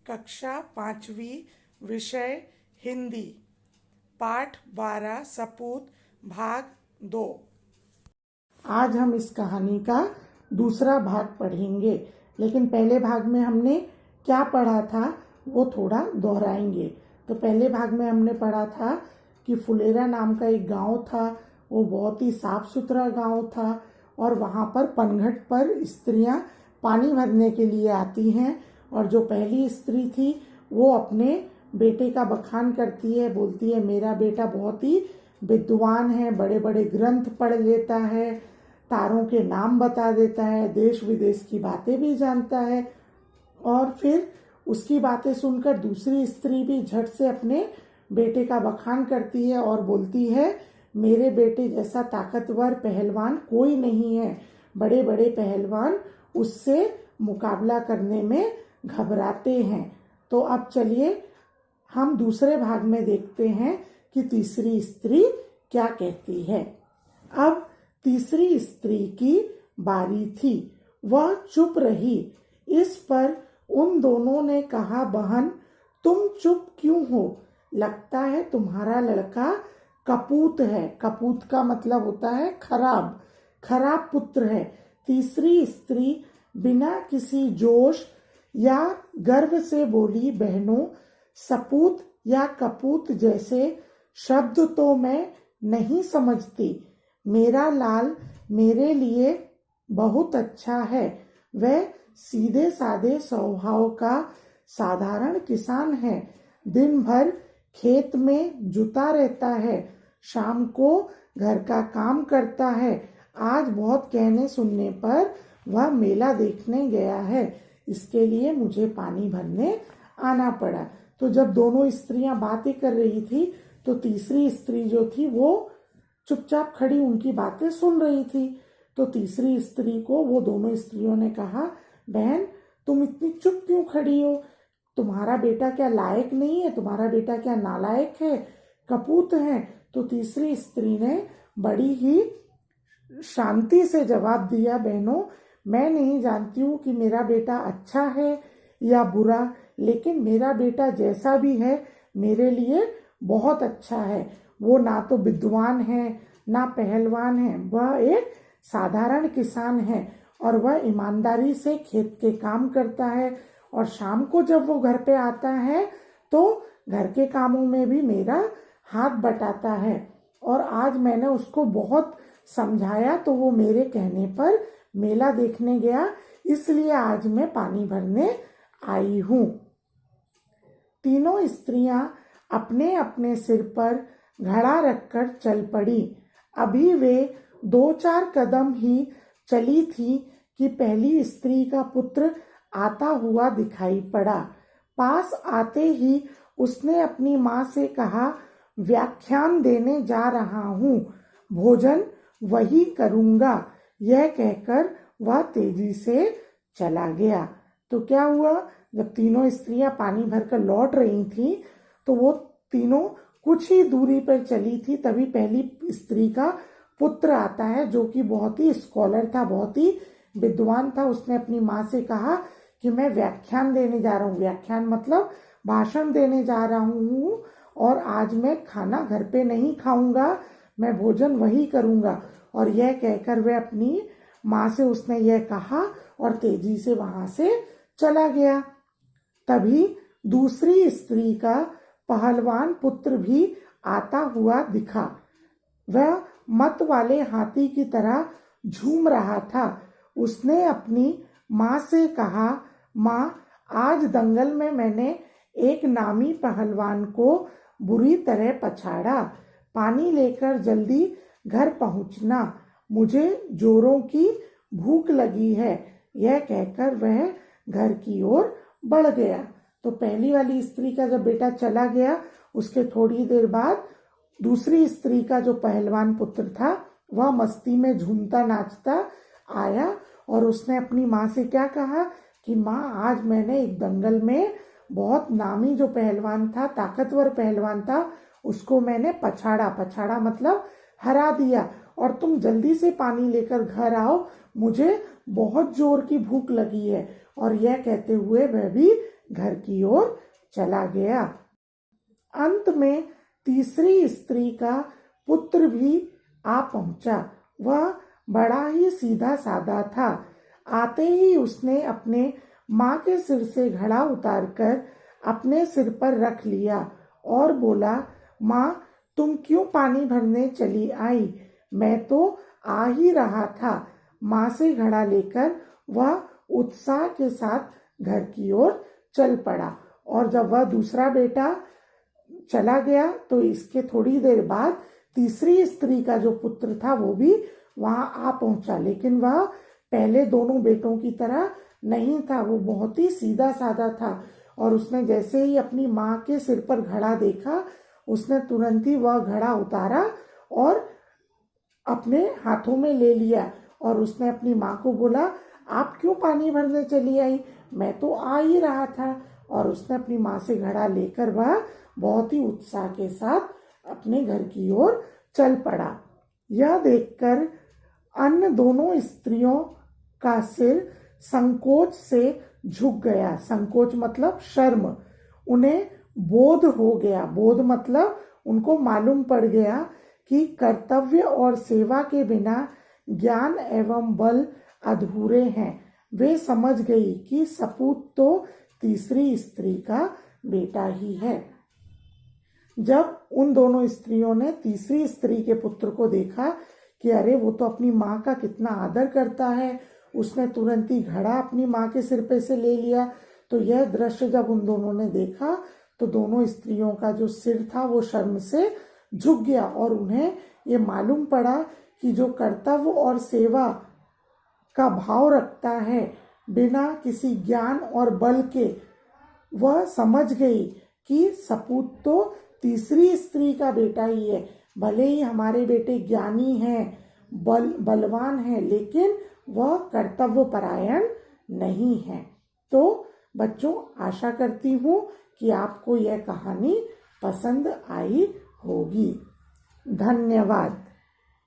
कक्षा 5वीं विषय हिंदी पाठ 12 सपूत भाग 2। आज हम इस कहानी का दूसरा भाग पढ़ेंगे, लेकिन पहले भाग में हमने क्या पढ़ा था वो थोड़ा दोहराएंगे। तो पहले भाग में हमने पढ़ा था कि फुलेरा नाम का एक गांव था। वो बहुत ही साफ सुथरा गांव था और वहाँ पर पनघट पर स्त्रियां पानी भरने के लिए आती हैं। और जो पहली स्त्री थी वो अपने बेटे का बखान करती है, बोलती है मेरा बेटा बहुत ही विद्वान है, बड़े बड़े ग्रंथ पढ़ लेता है, तारों के नाम बता देता है, देश विदेश की बातें भी जानता है। और फिर उसकी बातें सुनकर दूसरी स्त्री भी झट से अपने बेटे का बखान करती है और बोलती है मेरे बेटे जैसा ताकतवर पहलवान कोई नहीं है, बड़े बड़े पहलवान उससे मुकाबला करने में घबराते हैं। तो अब चलिए हम दूसरे भाग में देखते हैं कि तीसरी स्त्री क्या कहती है। अब तीसरी स्त्री की बारी थी, वह चुप रही। इस पर उन दोनों ने कहा बहन तुम चुप क्यों हो, लगता है तुम्हारा लड़का कपूत है। कपूत का मतलब होता है खराब, खराब पुत्र है। तीसरी स्त्री बिना किसी जोश या गर्व से बोली बहनों सपूत या कपूत जैसे शब्द तो मैं नहीं समझती। मेरा लाल मेरे लिए बहुत अच्छा है, वह सीधे साधे स्वभाव का साधारण किसान है, दिन भर खेत में जुटा रहता है, शाम को घर का काम करता है। आज बहुत कहने सुनने पर वह मेला देखने गया है, इसके लिए मुझे पानी भरने आना पड़ा। तो जब दोनों स्त्रियां बातें कर रही थी तो तीसरी स्त्री जो थी वो चुपचाप खड़ी उनकी बातें सुन रही थी। तो तीसरी स्त्री को वो दोनों स्त्रियों ने कहा बहन तुम इतनी चुप क्यों खड़ी हो, तुम्हारा बेटा क्या लायक नहीं है, तुम्हारा बेटा क्या नालायक है, कपूत है। तो तीसरी स्त्री ने बड़ी ही शांति से जवाब दिया बहनों मैं नहीं जानती हूँ कि मेरा बेटा अच्छा है या बुरा, लेकिन मेरा बेटा जैसा भी है मेरे लिए बहुत अच्छा है। वो ना तो विद्वान है ना पहलवान है, वह एक साधारण किसान है और वह ईमानदारी से खेत के काम करता है और शाम को जब वो घर पे आता है तो घर के कामों में भी मेरा हाथ बटाता है। और आज मैंने उसको बहुत समझाया तो वो मेरे कहने पर मेला देखने गया, इसलिए आज मैं पानी भरने आई हूँ। तीनों स्त्रियां अपने अपने सिर पर घड़ा रखकर चल पड़ी। अभी वे 2-4 कदम ही चली थी कि पहली स्त्री का पुत्र आता हुआ दिखाई पड़ा। पास आते ही उसने अपनी माँ से कहा व्याख्यान देने जा रहा हूँ, भोजन वही करूँगा। यह कहकर वह तेजी से चला गया। तो क्या हुआ, जब तीनों स्त्रियां पानी भरकर लौट रही थी तो वो तीनों कुछ ही दूरी पर चली थी, तभी पहली स्त्री का पुत्र आता है जो कि बहुत ही स्कॉलर था, बहुत ही विद्वान था। उसने अपनी माँ से कहा कि मैं व्याख्यान देने जा रहा हूँ, व्याख्यान मतलब भाषण देने जा रहा हूँ और आज मैं खाना घर पे नहीं खाऊंगा, मैं भोजन वही करूंगा। और यह कहकर वह अपनी माँ से उसने यह कहा और तेजी से वहां से चला गया। तभी दूसरी स्त्री का पहलवान पुत्र भी आता हुआ दिखा। वह मत वाले हाथी की तरह झूम रहा था। उसने अपनी माँ से कहा माँ आज दंगल में मैंने एक नामी पहलवान को बुरी तरह पछाड़ा, पानी लेकर जल्दी घर पहुंचना, मुझे जोरों की भूख लगी है। यह कहकर वह घर की ओर बढ़ गया। तो पहली वाली स्त्री का जब बेटा चला गया उसके थोड़ी देर बाद दूसरी स्त्री का जो पहलवान पुत्र था वह मस्ती में झूमता नाचता आया और उसने अपनी माँ से क्या कहा कि माँ आज मैंने एक दंगल में बहुत नामी जो पहलवान था, ताकतवर पहलवान था, उसको मैंने पछाड़ा, पछाड़ा मतलब हरा दिया और तुम जल्दी से पानी लेकर घर आओ, मुझे बहुत जोर की भूख लगी है। और यह कहते हुए वह भी घर की ओर चला गया। अंत में तीसरी स्त्री का पुत्र भी आ पहुंचा। वह बड़ा ही सीधा साधा था। आते ही उसने अपने माँ के सिर से घड़ा उतारकर अपने सिर पर रख लिया और बोला, माँ, तुम क्यों पानी भरने चली आई? मैं तो आ ही रहा था। माँ से घड़ा लेकर वह उत्साह के साथ घर की ओर चल पड़ा। और जब वह दूसरा बेटा चला गया तो इसके थोड़ी देर बाद तीसरी स्त्री का जो पुत्र था वो भी वहां आ पहुंचा। लेकिन वह पहले दोनों बेटों की तरह नहीं था। वो बहुत ही सीधा साधा था और उसने जैसे ही अपनी माँ के सिर पर घड़ा देखा, उसने तुरंत ही वह घड़ा उतारा और अपने हाथों में ले लिया और उसने अपनी माँ को बोला, आप क्यों पानी भरने चली आई? मैं तो आ ही रहा था। और उसने अपनी माँ से घड़ा लेकर वह बहुत ही उत्साह के साथ अपने घर की ओर चल पड़ा। यह देखकर अन्य दोनों स्त्रियों का सिर संकोच से झुक गया। संकोच मतलब शर्म। उन्हें बोध हो गया। बोध मतलब उनको मालूम पड़ गया कि कर्तव्य और सेवा के बिना ज्ञान एवं बल अधूरे हैं। वे समझ गई कि सपूत तो तीसरी स्त्री का बेटा ही है। जब उन दोनों स्त्रियों ने तीसरी स्त्री के पुत्र को देखा कि अरे वो तो अपनी माँ का कितना आदर करता है, उसने तुरंत ही घड़ा अपनी माँ के सिर पे से ले लिया, तो यह दृश्य जब उन दोनों ने देखा तो दोनों स्त्रियों का जो सिर था वो शर्म से झुक गया और उन्हें ये मालूम पड़ा कि जो कर्तव्य और सेवा का भाव रखता है बिना किसी ज्ञान और बल के, वह समझ गई कि सपूत तो तीसरी स्त्री का बेटा ही है। भले ही हमारे बेटे ज्ञानी हैं, बलवान हैं, लेकिन वह कर्तव्य परायण नहीं है। तो बच्चों, आशा करती हूँ कि आपको यह कहानी पसंद आई होगी। धन्यवाद।